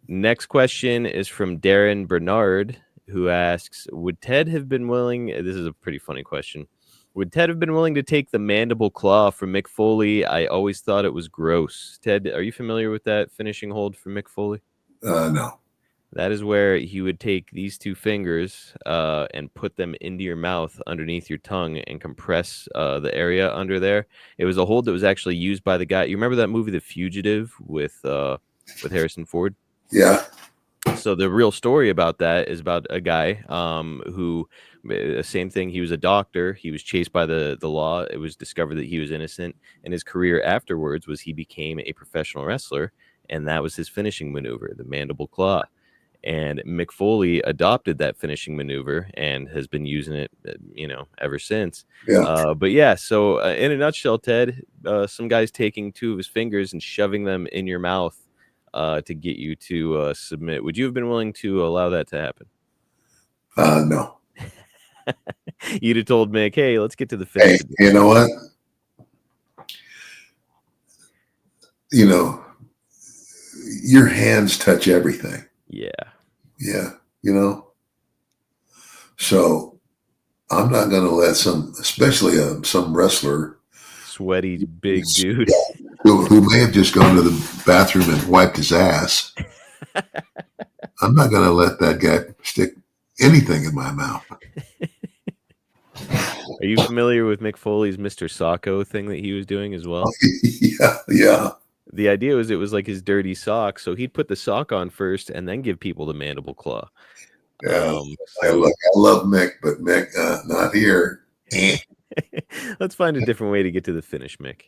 Next question is from Darren Bernard, who asks, would Ted have been willing? This is a pretty funny question. Would Ted have been willing to take the mandible claw from Mick Foley? I always thought it was gross. Ted, are you familiar with that finishing hold from Mick Foley? No. That is where he would take these two fingers and put them into your mouth underneath your tongue and compress the area under there. It was a hold that was actually used by the guy. You remember that movie, The Fugitive, with Harrison Ford? Yeah. So the real story about that is about a guy who, same thing. He was a doctor. He was chased by the law. It was discovered that he was innocent, and his career afterwards was he became a professional wrestler, and that was his finishing maneuver, the mandible claw. And Mick Foley adopted that finishing maneuver and has been using it, ever since. Yeah. But yeah, so in a nutshell, Ted, some guy's taking two of his fingers and shoving them in your mouth to get you to submit. Would you have been willing to allow that to happen? No. You'd have told Mick, hey, let's get to the finish. Hey, you know what? You know, your hands touch everything. Yeah. Yeah. You know? So I'm not going to let especially some wrestler, Sweaty big dude, who may have just gone to the bathroom and wiped his ass. I'm not going to let that guy stick anything in my mouth. Are you familiar with Mick Foley's Mr. Socko thing that he was doing as well? Yeah. The idea was it was like his dirty sock, so he'd put the sock on first and then give people the mandible claw. Yeah. I love Mick, but Mick, not here. Let's find a different way to get to the finish, Mick.